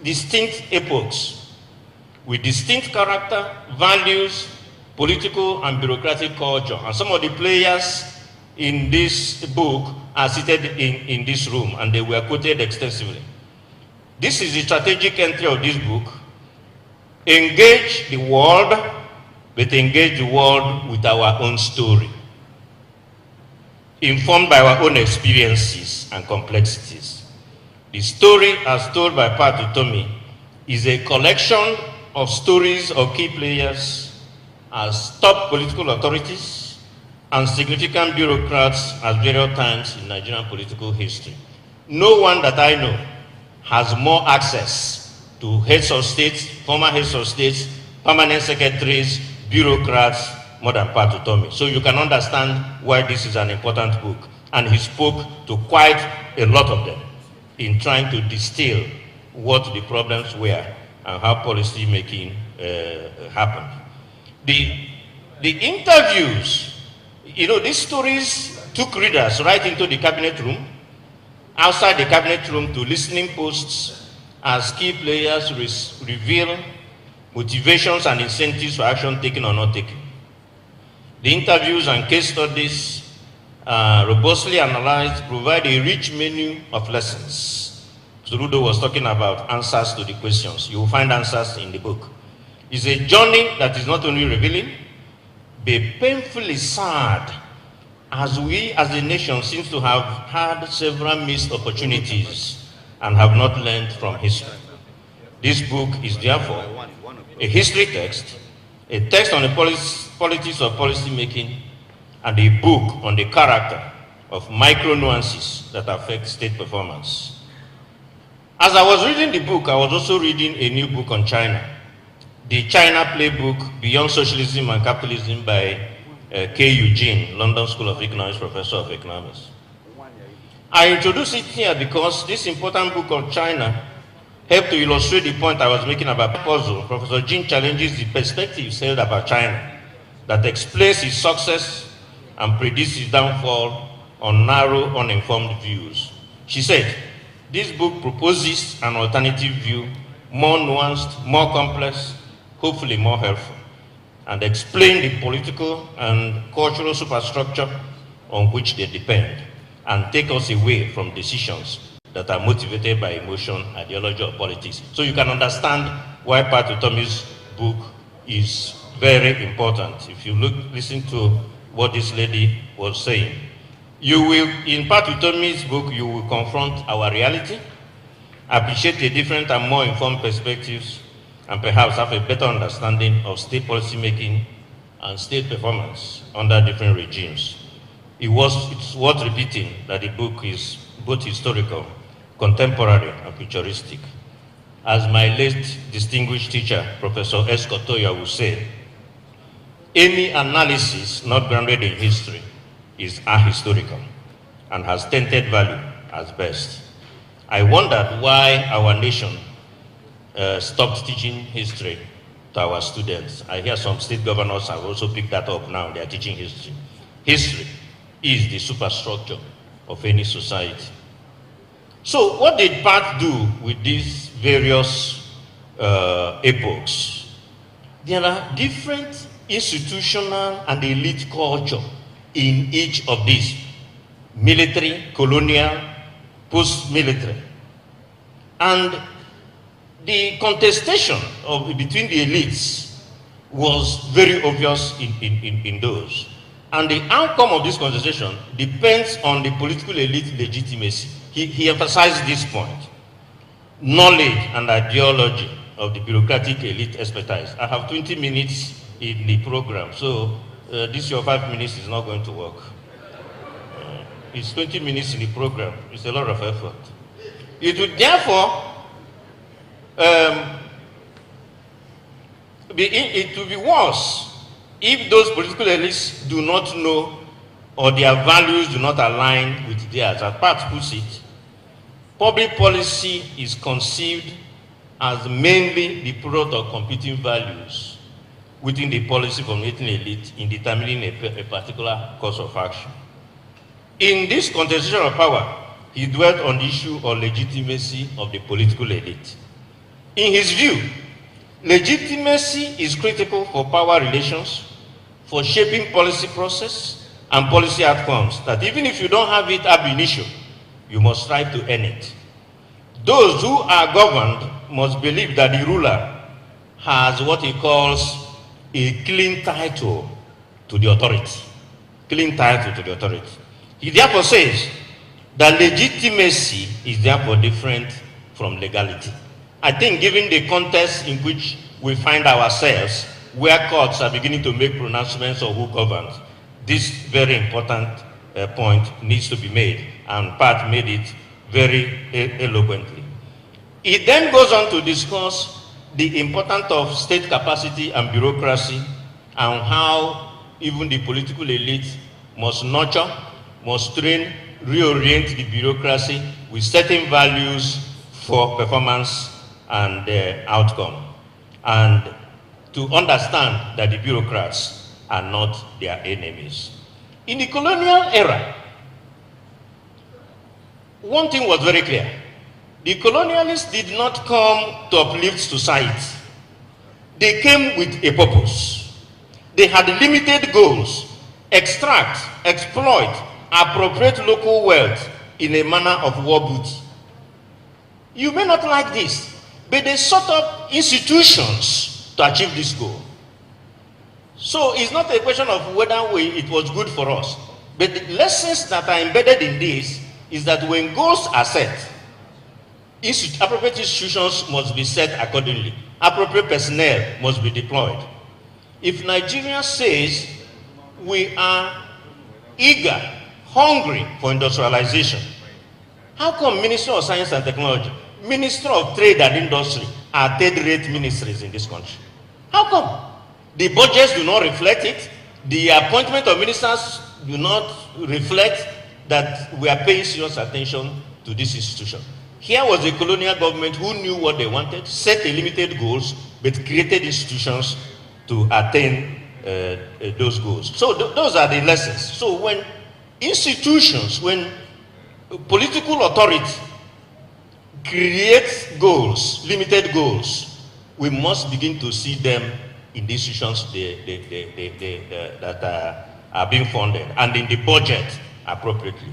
distinct epochs with distinct character, values, political and bureaucratic culture. And some of the players in this book are seated in this room, and they were quoted extensively. This is the strategic entry of this book. Engage the world, but engage the world with our own story, informed by our own experiences and complexities. The story, as told by Pat Utomi, is a collection of stories of key players as top political authorities and significant bureaucrats at various times in Nigerian political history. No one that I know has more access to heads of states, former heads of states, permanent secretaries, bureaucrats, more than Pat Utomi. So you can understand why this is an important book. And he spoke to quite a lot of them in trying to distill what the problems were and how policy making happened. The interviews, these stories took readers right into the cabinet room, outside the cabinet room to listening posts as key players reveal motivations and incentives for action taken or not taken. The interviews and case studies, robustly analyzed, provide a rich menu of lessons. Surudo was talking about answers to the questions. You will find answers in the book. It's a journey that is not only revealing, but painfully sad, as we as a nation seem to have had several missed opportunities and have not learned from history. This book is therefore a history text, a text on the politics of policy making, and a book on the character of micro nuances that affect state performance. As I was reading the book, I was also reading a new book on China, the China Playbook, Beyond Socialism and Capitalism by K. Eugene, London School of Economics, Professor of Economics. I introduce it here because this important book on China helped to illustrate the point I was making about puzzle. Professor Jin challenges the perspectives held about China that explains its success and predicts its downfall on narrow, uninformed views. She said, this book proposes an alternative view, more nuanced, more complex, hopefully more helpful, and explain the political and cultural superstructure on which they depend, and take us away from decisions that are motivated by emotion, ideology, or politics. So you can understand why Pat Utomi's book is very important. If you listen to what this lady was saying, you will, in Pat Utomi's book, you will confront our reality, appreciate the different and more informed perspectives, and perhaps have a better understanding of state policy making and state performance under different regimes. It's worth repeating that the book is both historical, contemporary, and futuristic. As my late distinguished teacher, Professor S. Kotoya, would say, any analysis not grounded in history is ahistorical and has tainted value at best. I wondered why our nation stopped teaching history to our students. I hear some state governors have also picked that up now. They are teaching history. History is the superstructure of any society. So what did Pat do with these various epochs? There are different institutional and elite culture in each of these: military, colonial, post-military. And the contestation between the elites was very obvious in those. And the outcome of this contestation depends on the political elite legitimacy. He emphasized this point: knowledge and ideology of the bureaucratic elite expertise. I have 20 minutes in the program, so this your 5 minutes is not going to work. It's 20 minutes in the program. It's a lot of effort. It would therefore it would be worse if those political elites do not know, or their values do not align with theirs. As Pat puts it, public policy is conceived as mainly the product of competing values within the policy formulating elite in determining a particular course of action. In this contestation of power, he dwelt on the issue of legitimacy of the political elite. In his view, legitimacy is critical for power relations, for shaping policy process and policy outcomes, that even if you don't have it ab initio, you must strive to earn it. Those who are governed must believe that the ruler has what he calls a clean title to the authority. Clean title to the authority. He therefore says that legitimacy is therefore different from legality. I think given the context in which we find ourselves, where courts are beginning to make pronouncements of who governs, this very important point needs to be made, and Pat made it very eloquently. It then goes on to discuss the importance of state capacity and bureaucracy, and how even the political elite must nurture, must train, reorient the bureaucracy with certain values for performance and outcome, and to understand that the bureaucrats are not their enemies. In the colonial era, one thing was very clear. The colonialists did not come to uplift society. They came with a purpose. They had limited goals: extract, exploit, appropriate local wealth in a manner of war booty. You may not like this, but they set up institutions to achieve this goal. So it's not a question of whether it was good for us, but the lessons that are embedded in this is that when goals are set, appropriate institutions must be set accordingly. Appropriate personnel must be deployed. If Nigeria says we are eager, hungry for industrialization, how come Ministry of Science and Technology, Ministry of Trade and Industry are third-rate ministries in this country? How come? The budgets do not reflect it. The appointment of ministers do not reflect that we are paying serious attention to this institution. Here was a colonial government who knew what they wanted, set a limited goals, but created institutions to attain those goals. So those are the lessons. So when institutions, when political authority creates goals, limited goals, we must begin to see them in the institutions that are being funded and in the budget appropriately.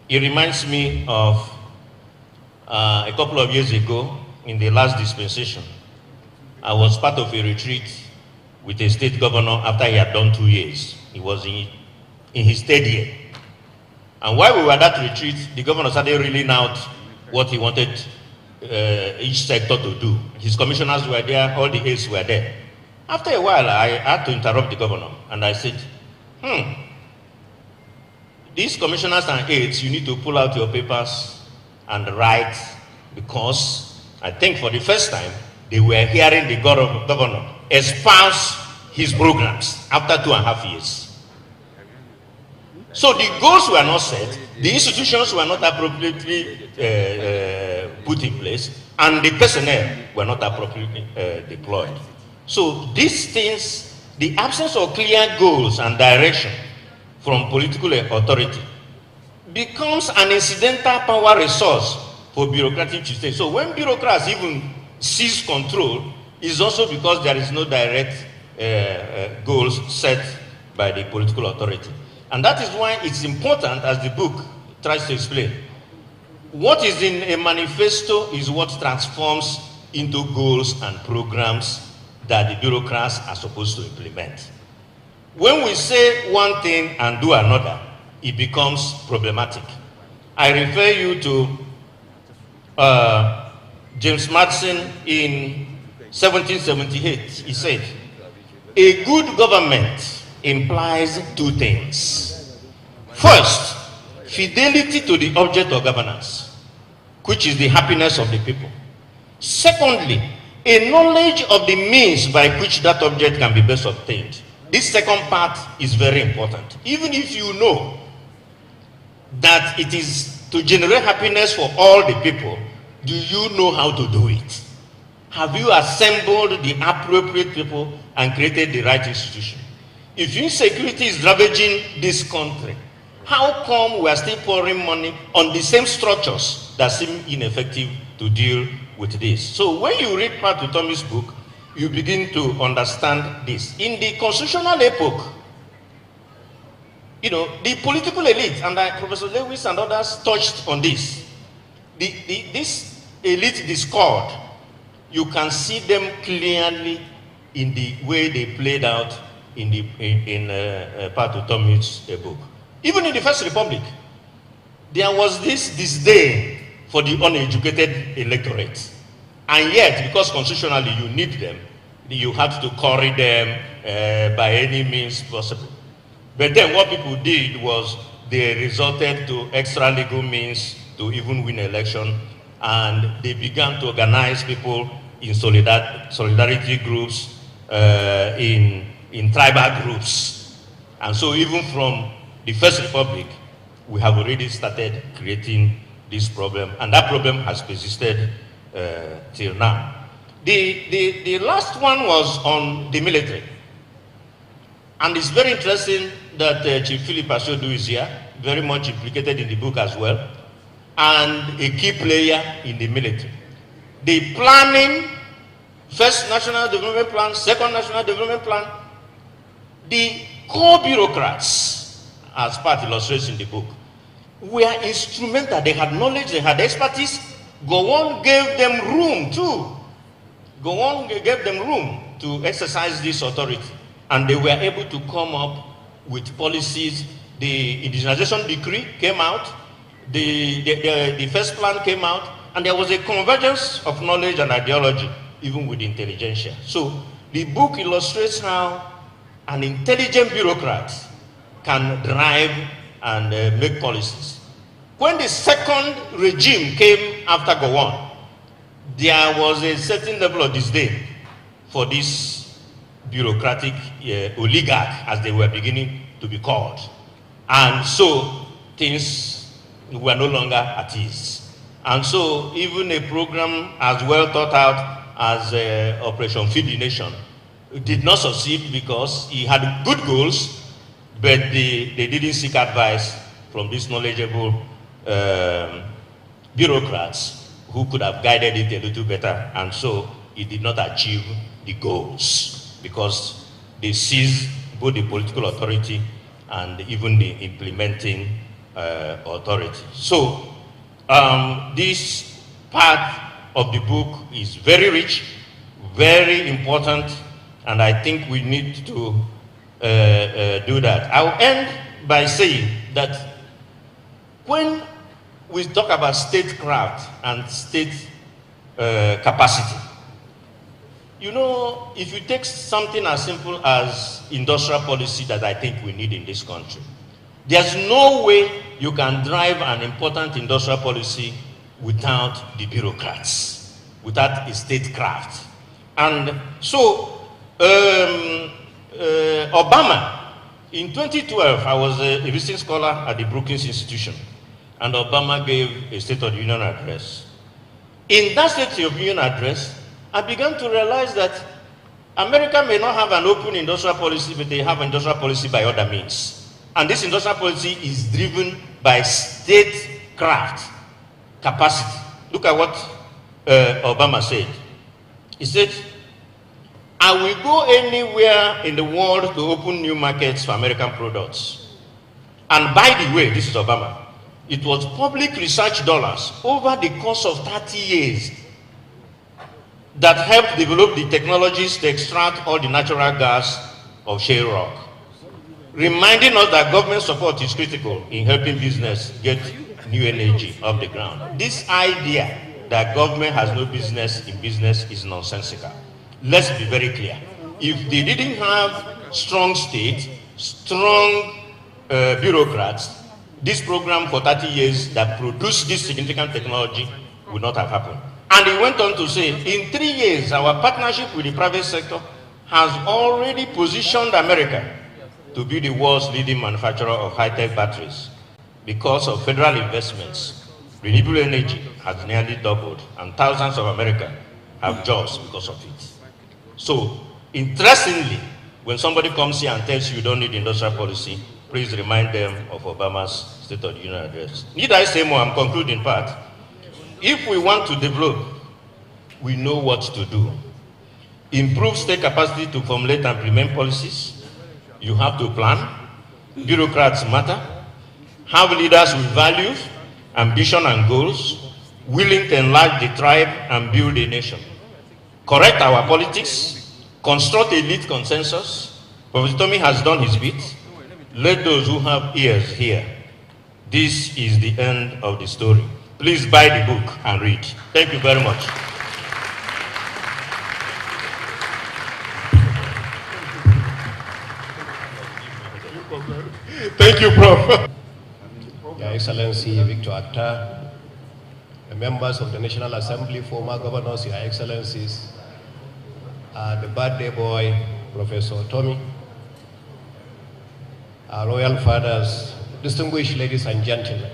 It reminds me of a couple of years ago, in the last dispensation, I was part of a retreat with a state governor after he had done 2 years. He was in his third year. And while we were at that retreat, the governor started reeling out what he wanted each sector to do. His commissioners were there, all the aides were there. After a while, I had to interrupt the governor, and I said, these commissioners and aides, you need to pull out your papers and write, because I think for the first time, they were hearing the governor espouse his programs after 2.5 years. So the goals were not set, the institutions were not appropriately put in place, and the personnel were not appropriately deployed. So these things, the absence of clear goals and direction from political authority becomes an incidental power resource for bureaucratic state. So when bureaucrats even seize control, it's also because there is no direct goals set by the political authority. And that is why it's important, as the book tries to explain, what is in a manifesto is what transforms into goals and programs that the bureaucrats are supposed to implement. When we say one thing and do another, it becomes problematic. I refer you to James Madison in 1778. He said, a good government implies 2 things. First, fidelity to the object of governance, which is the happiness of the people. Secondly, a knowledge of the means by which that object can be best obtained. This second part is very important. Even if you know that it is to generate happiness for all the people, do you know how to do it? Have you assembled the appropriate people and created the right institution? If insecurity is ravaging this country, how come we are still pouring money on the same structures that seem ineffective to deal with this. So when you read Pat Utomi's book, you begin to understand this. In the constitutional epoch, the political elite, and Professor Lewis and others touched on this. This elite discord, you can see them clearly in the way they played out in Pat Utomi's book. Even in the First Republic, there was this disdain for the uneducated electorate. And yet, because constitutionally you need them, you have to curry them by any means possible. But then what people did was they resorted to extra legal means to even win election, and they began to organize people in solidarity groups, in tribal groups. And so even from the First Republic, we have already started creating this problem, and that problem has persisted till now. The last one was on the military. And it's very interesting that Chief Philip Asodu is here, very much implicated in the book as well, and a key player in the military. The planning, first National Development Plan, second National Development Plan, the core bureaucrats, as Pat illustrates in the book, were instrumental. They had knowledge, they had expertise. Gowon gave them room too. Gowon gave them room to exercise this authority. And they were able to come up with policies. The indigenization decree came out, the first plan came out, and there was a convergence of knowledge and ideology, even with intelligentsia. So the book illustrates how an intelligent bureaucrat can drive and make policies. When the second regime came after Gowon, there was a certain level of disdain for this bureaucratic oligarch, as they were beginning to be called. And so things were no longer at ease. And so even a program as well thought out as Operation Feed the Nation did not succeed because he had good goals, but they didn't seek advice from these knowledgeable bureaucrats who could have guided it a little better, and so it did not achieve the goals because they seized both the political authority and even the implementing authority. So this part of the book is very rich, very important, and I think we need to do that. I'll end by saying that when we talk about statecraft and state capacity, you know, if you take something as simple as industrial policy that I think we need in this country, there's no way you can drive an important industrial policy without the bureaucrats, without a statecraft. And so, Obama, in 2012, I was a visiting scholar at the Brookings Institution, and Obama gave a State of the Union address. In that State of the Union address, I began to realize that America may not have an open industrial policy, but they have industrial policy by other means. And this industrial policy is driven by statecraft capacity. Look at what Obama said. He said, I will go anywhere in the world to open new markets for American products. And by the way, this is Obama, it was public research dollars over the course of 30 years that helped develop the technologies to extract all the natural gas of shale rock, reminding us that government support is critical in helping business get new energy off the ground. This idea that government has no business in business is nonsensical. Let's be very clear. If they didn't have strong state, strong bureaucrats, this program for 30 years that produced this significant technology would not have happened. And he went on to say, in 3 years, our partnership with the private sector has already positioned America to be the world's leading manufacturer of high-tech batteries. Because of federal investments, renewable energy has nearly doubled, and thousands of Americans have jobs because of it. So, interestingly, when somebody comes here and tells you you don't need industrial policy, please remind them of Obama's State of the Union address. Need I say more? I'm concluding part. If we want to develop we know what to do. Improve state capacity to formulate and implement policies. You have to plan. Bureaucrats matter. Have leaders with values, ambition and goals, willing to enlarge the tribe and build a nation. Correct our politics. Construct a elite consensus. Professor Tommy has done his bit. Let those who have ears hear. This is the end of the story. Please buy the book and read. Thank you very much. Thank you, Prof. Your Excellency Victor Atta, the members of the National Assembly, former governors, Your Excellencies, the birthday boy, Professor Tommy, our royal fathers, distinguished ladies and gentlemen.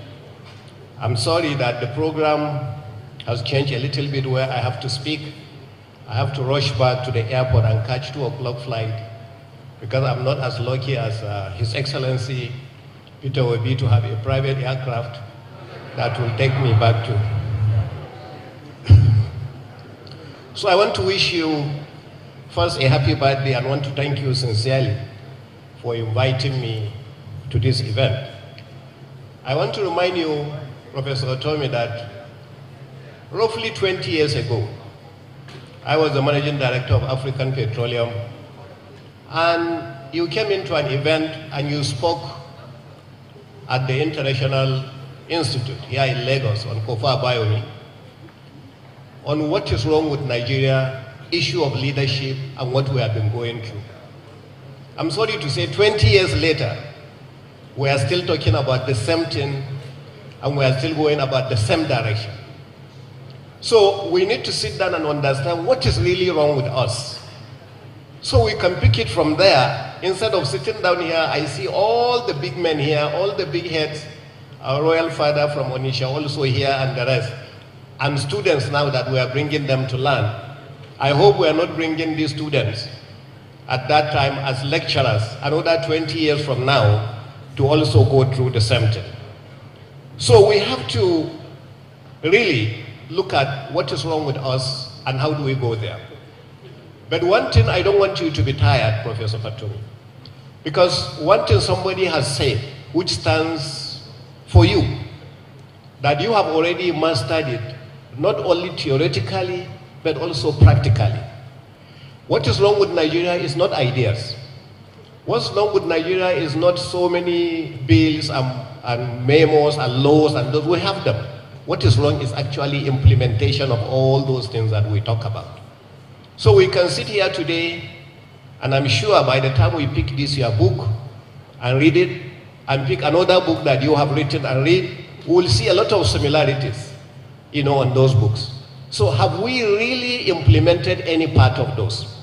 I'm sorry that the program has changed a little bit where I have to speak. I have to rush back to the airport and catch 2 o'clock flight because I'm not as lucky as His Excellency Peter Obi to have a private aircraft that will take me back to. So I want to wish you first a happy birthday and want to thank you sincerely for inviting me to this event. I want to remind you, Professor Tommy, that roughly 20 years ago, I was the managing director of African Petroleum, and you came into an event and you spoke at the International Institute here in Lagos on Kofa Biomi on what is wrong with Nigeria, issue of leadership, and what we have been going through. I'm sorry to say 20 years later, we are still talking about the same thing and we are still going about the same direction. So we need to sit down and understand what is really wrong with us. So we can pick it from there. Instead of sitting down here, I see all the big men here, all the big heads, our royal father from Onisha also here and the rest, and students now that we are bringing them to learn. I hope we are not bringing these students at that time as lecturers another 20 years from now to also go through the same thing. So we have to really look at what is wrong with us and how do we go there. But one thing, I don't want you to be tired, Professor Fatumi, because one thing somebody has said, which stands for you, that you have already mastered it, not only theoretically, but also practically. What is wrong with Nigeria is not ideas. What's wrong with Nigeria is not so many bills and memos and laws and those. We have them. What is wrong is actually implementation of all those things that we talk about. So we can sit here today, and I'm sure by the time we pick this your book and read it, and pick another book that you have written and read, we will see a lot of similarities, on those books. So have we really implemented any part of those?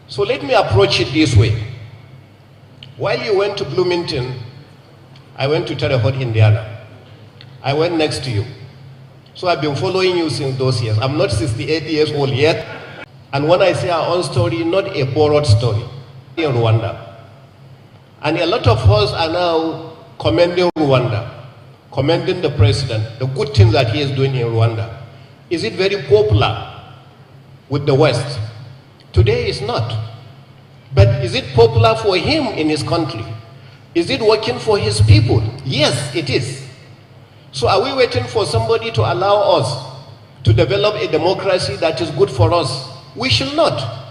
So let me approach it this way. While you went to Bloomington, I went to Terre Haute, Indiana. I went next to you. So I've been following you since those years. I'm not 68 years old yet. And when I say our own story, not a borrowed story, in Rwanda. And a lot of us are now commending Rwanda, commending the president, the good things that he is doing in Rwanda. Is it very popular with the West? Today it's not. But is it popular for him in his country? Is it working for his people? Yes, it is. So are we waiting for somebody to allow us to develop a democracy that is good for us? We should not.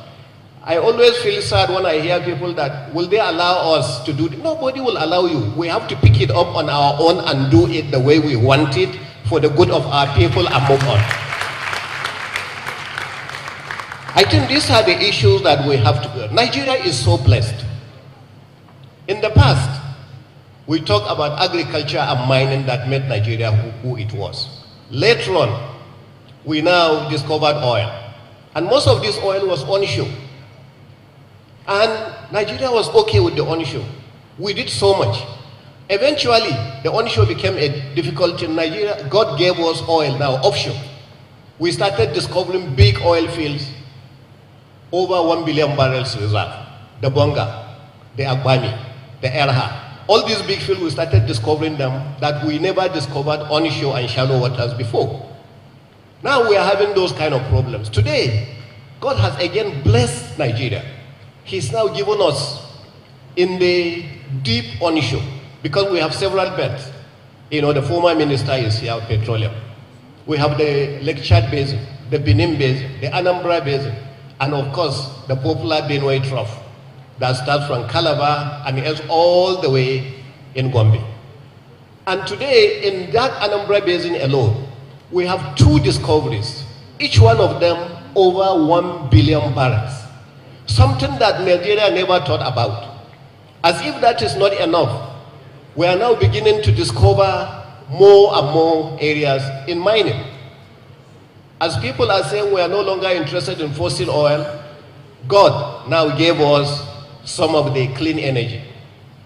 I always feel sad when I hear people that, will they allow us to do it? Nobody will allow you. We have to pick it up on our own and do it the way we want it for the good of our people and move on. I think these are the issues that we have to do. Nigeria is so blessed. In the past, we talk about agriculture and mining that made Nigeria who it was. Later on, we now discovered oil. And most of this oil was onshore. And Nigeria was okay with the onshore. We did so much. Eventually, the onshore became a difficulty in Nigeria. God gave us oil now offshore. We started discovering big oil fields, over 1 billion barrels reserve. The Bonga, the Agbami, the Erha. All these big fields, we started discovering them that we never discovered onshore and shallow waters before. Now we are having those kind of problems. Today, God has again blessed Nigeria. He's now given us in the deep onshore, because we have several beds. You know, the former minister is here of petroleum. We have the Lake Chad Basin, the Benin Basin, the Anambra Basin, and of course, the popular Benue Trough that starts from Calabar and ends all the way in Gombe. And today, in that Anambra Basin alone, we have 2 discoveries, each one of them over 1 billion barrels. Something that Nigeria never thought about. As if that is not enough, we are now beginning to discover more and more areas in mining. As people are saying we are no longer interested in fossil oil, God now gave us some of the clean energy.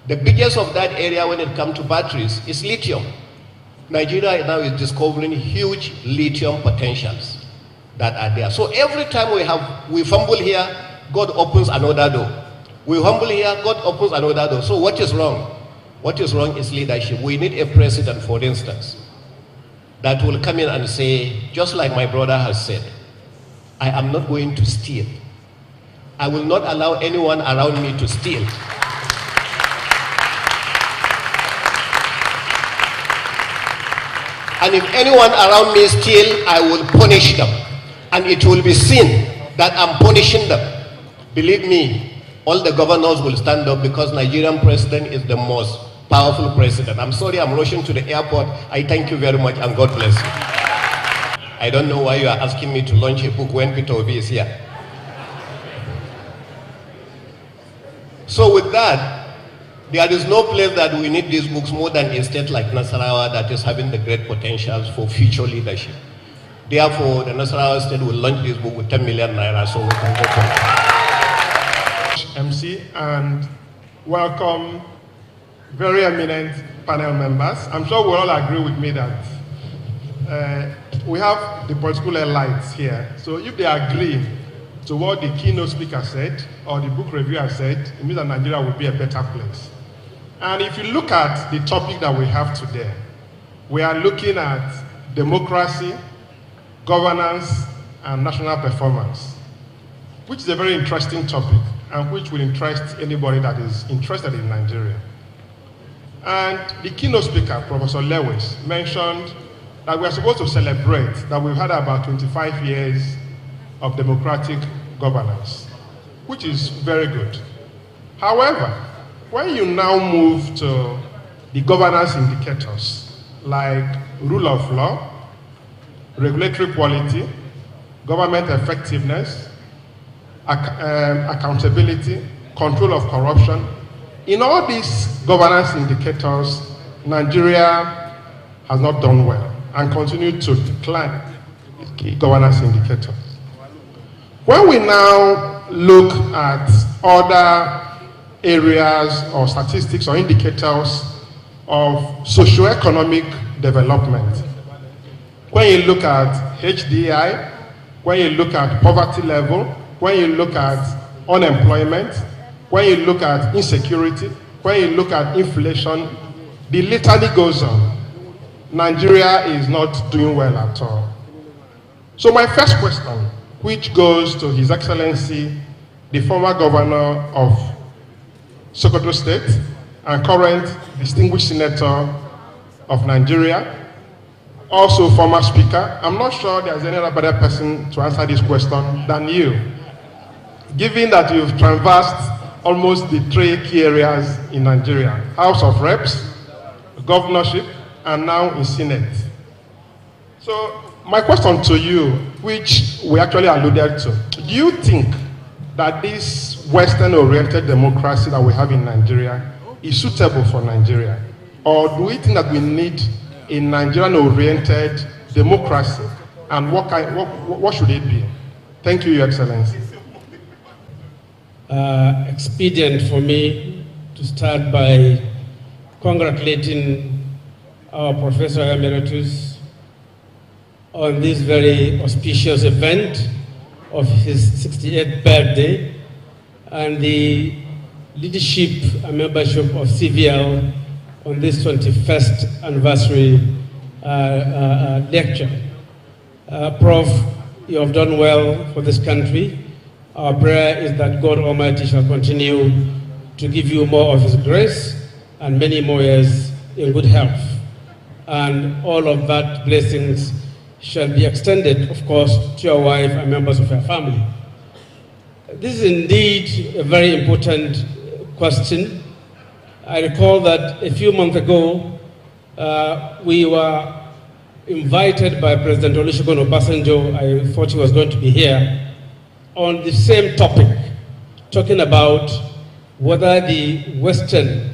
The biggest of that area when it comes to batteries is lithium. Nigeria now is discovering huge lithium potentials that are there. So every time we fumble here, God opens another door. We humble here, God opens another door. So what is wrong? What is wrong is leadership. We need a president, for instance, that will come in and say, just like my brother has said, I am not going to steal. I will not allow anyone around me to steal. And if anyone around me steal, I will punish them. And it will be seen that I'm punishing them. Believe me, all the governors will stand up, because Nigerian president is the most powerful president. I'm sorry I'm rushing to the airport. I thank you very much and God bless you. I don't know why you are asking me to launch a book when Peter Obi is here. So with that, there is no place that we need these books more than a state like Nasarawa that is having the great potentials for future leadership. Therefore, the Nasarawa state will launch this book with 10 million naira so we can go to MC and welcome very eminent panel members. I'm sure we all agree with me that we have the political elites here. So if they agree to what the keynote speaker said or the book reviewer said, it means that Nigeria will be a better place. And if you look at the topic that we have today, we are looking at democracy, governance, and national performance, which is a very interesting topic and which will interest anybody that is interested in Nigeria. And the keynote speaker, Professor Lewis, mentioned that we are supposed to celebrate that we've had about 25 years of democratic governance, which is very good. However, when you now move to the governance indicators like rule of law, regulatory quality, government effectiveness, accountability, control of corruption, in all these governance indicators, Nigeria has not done well and continued to decline governance indicators. When we now look at other areas or statistics or indicators of socioeconomic development, when you look at HDI, when you look at poverty level, when you look at unemployment, when you look at insecurity, when you look at inflation, the litany goes on. Nigeria is not doing well at all. So my first question, which goes to His Excellency, the former governor of Sokoto State and current distinguished senator of Nigeria, also former speaker. I'm not sure there's any other better person to answer this question than you, given that you've traversed almost the 3 key areas in Nigeria: House of Reps, governorship, and now in Senate. So my question to you, which we actually alluded to, do you think that this Western-oriented democracy that we have in Nigeria is suitable for Nigeria? Or do we think that we need a Nigerian-oriented democracy? And what should it be? Thank you, Your Excellency. Expedient for me to start by congratulating our Professor Emeritus on this very auspicious event of his 68th birthday and the leadership and membership of CVL on this 21st anniversary lecture. Prof, you have done well for this country. Our prayer is that God Almighty shall continue to give you more of His grace and many more years in good health. And all of that blessings shall be extended, of course, to your wife and members of your family. This is indeed a very important question. I recall that a few months ago, we were invited by President Olusegun Obasanjo, I thought he was going to be here, on the same topic, talking about whether the Western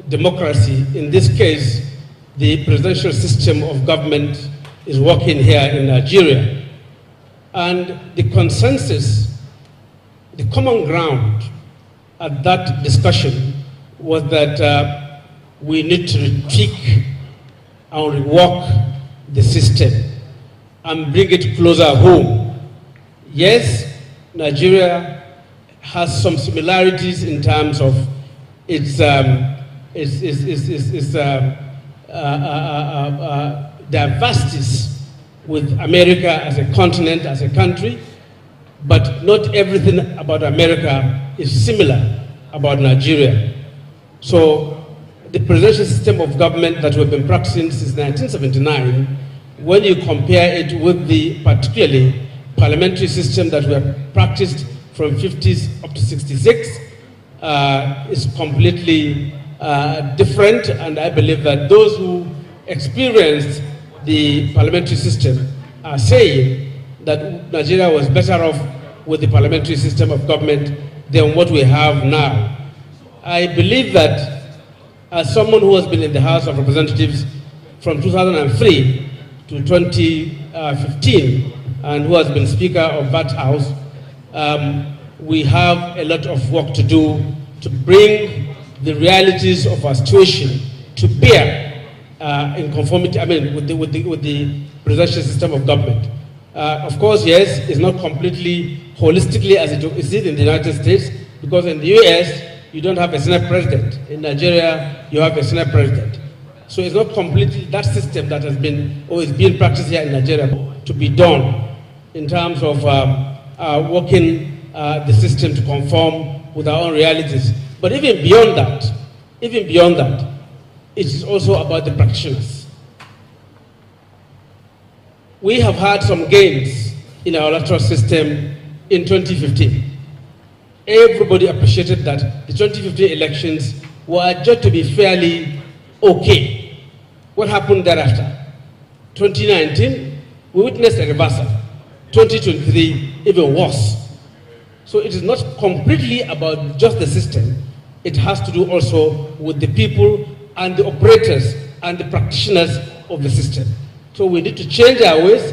democracy, in this case, the presidential system of government, is working here in Nigeria. And the consensus, the common ground at that discussion was that we need to tweak and rework the system and bring it closer home. Yes, Nigeria has some similarities in terms of its diversities with America as a continent, as a country, but not everything about America is similar about Nigeria. So the presidential system of government that we've been practicing since 1979, when you compare it with the particularly parliamentary system that we have practiced from 50s up to 66, is completely different, and I believe that those who experienced the parliamentary system are saying that Nigeria was better off with the parliamentary system of government than what we have now. I believe that as someone who has been in the House of Representatives from 2003 to 2015 and who has been Speaker of that House, we have a lot of work to do to bring the realities of our situation to bear in conformity, with the presidential system of government. Of course, yes, it's not completely holistically as it is in the United States, because in the US, you don't have a Senate president. In Nigeria, you have a Senate president. So it's not completely that system that has been, or is being practiced here in Nigeria to be done in terms of working the system to conform with our own realities. But even beyond that, it is also about the practitioners. We have had some gains in our electoral system in 2015. Everybody appreciated that the 2015 elections were judged to be fairly okay. What happened thereafter? 2019, we witnessed a reversal. 2023, even worse. So it is not completely about just the system. It has to do also with the people and the operators and the practitioners of the system. So we need to change our ways.